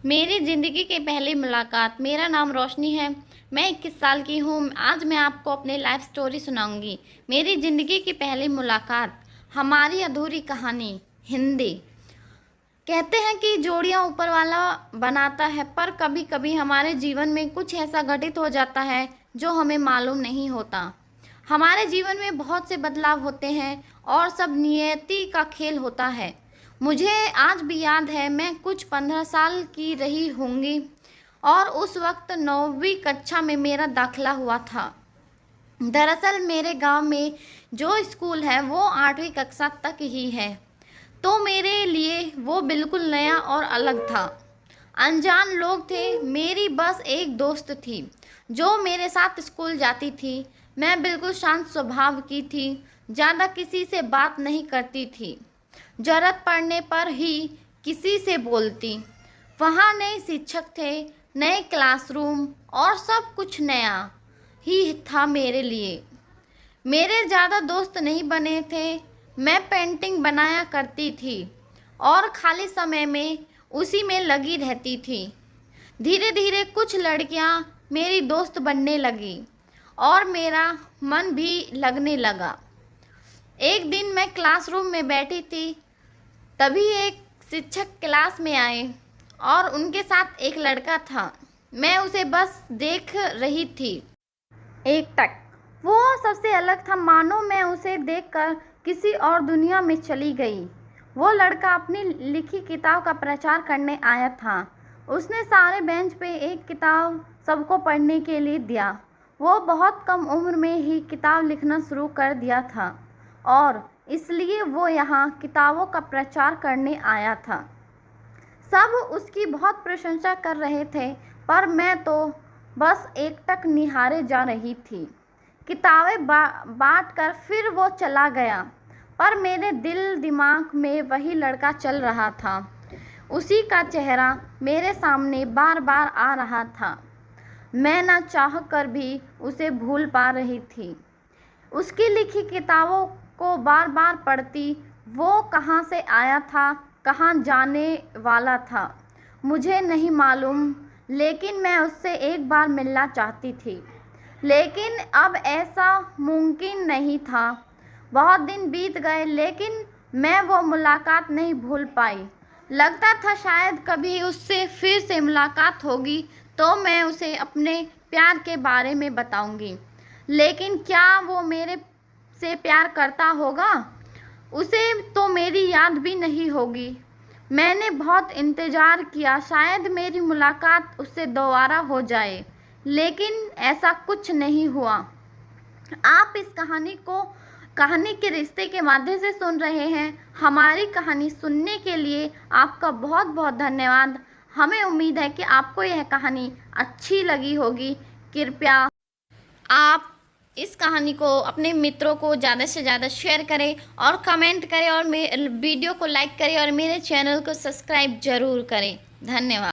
मेरी ज़िंदगी की पहली मुलाकात। मेरा नाम रोशनी है। मैं 21 साल की हूँ। आज मैं आपको अपनी लाइफ स्टोरी सुनाऊंगी। मेरी ज़िंदगी की पहली मुलाकात, हमारी अधूरी कहानी। हिंदी। कहते हैं कि जोड़ियाँ ऊपर वाला बनाता है, पर कभी कभी हमारे जीवन में कुछ ऐसा घटित हो जाता है जो हमें मालूम नहीं होता। हमारे जीवन में बहुत से बदलाव होते हैं और सब नियति का खेल होता है। मुझे आज भी याद है, मैं कुछ 15 साल की रही होंगी और उस वक्त 9वीं कक्षा में मेरा दाखिला हुआ था। दरअसल मेरे गांव में जो स्कूल है वो 8वीं कक्षा तक ही है, तो मेरे लिए वो बिल्कुल नया और अलग था। अनजान लोग थे। मेरी बस एक दोस्त थी जो मेरे साथ स्कूल जाती थी। मैं बिल्कुल शांत स्वभाव की थी, ज़्यादा किसी से बात नहीं करती थी, ज़रूरत पड़ने पर ही किसी से बोलती। वहाँ नए शिक्षक थे, नए क्लासरूम और सब कुछ नया ही था मेरे लिए। मेरे ज़्यादा दोस्त नहीं बने थे। मैं पेंटिंग बनाया करती थी और खाली समय में उसी में लगी रहती थी। धीरे धीरे कुछ लड़कियां मेरी दोस्त बनने लगी और मेरा मन भी लगने लगा। एक दिन मैं क्लासरूम में बैठी थी, तभी एक शिक्षक क्लास में आए और उनके साथ एक लड़का था। मैं उसे बस देख रही थी। एकटक वो सबसे अलग था, मानो मैं उसे देखकर किसी और दुनिया में चली गई। वो लड़का अपनी लिखी किताब का प्रचार करने आया था। उसने सारे बेंच पे एक किताब सबको पढ़ने के लिए दिया। वो बहुत कम उम्र में ही किताब लिखना शुरू कर दिया था और इसलिए वो यहाँ किताबों का प्रचार करने आया था। सब उसकी बहुत प्रशंसा कर रहे थे, पर मैं तो बस एकटक निहारे जा रही थी। किताबें बांट कर फिर वो चला गया, पर मेरे दिल दिमाग में वही लड़का चल रहा था। उसी का चेहरा मेरे सामने बार बार आ रहा था। मैं ना चाह कर भी उसे भूल पा रही थी। उसकी लिखी किताबों को बार बार पढ़ती। वो कहाँ से आया था, कहाँ जाने वाला था, मुझे नहीं मालूम, लेकिन मैं उससे एक बार मिलना चाहती थी। लेकिन अब ऐसा मुमकिन नहीं था। बहुत दिन बीत गए, लेकिन मैं वो मुलाकात नहीं भूल पाई। लगता था शायद कभी उससे फिर से मुलाकात होगी तो मैं उसे अपने प्यार के बारे में बताऊंगी। लेकिन क्या वो मेरे से प्यार करता होगा? उसे तो मेरी याद भी नहीं होगी। मैंने बहुत इंतज़ार किया, शायद मेरी मुलाकात उससे दोबारा हो जाए, लेकिन ऐसा कुछ नहीं हुआ। आप इस कहानी के रिश्ते के माध्यम से सुन रहे हैं। हमारी कहानी सुनने के लिए आपका बहुत बहुत धन्यवाद। हमें उम्मीद है कि आपको यह कहानी अच्छी लगी होगी। कृपया आप इस कहानी को अपने मित्रों को ज़्यादा से ज़्यादा शेयर करें और कमेंट करें और वीडियो को लाइक करें और मेरे चैनल को सब्सक्राइब ज़रूर करें। धन्यवाद।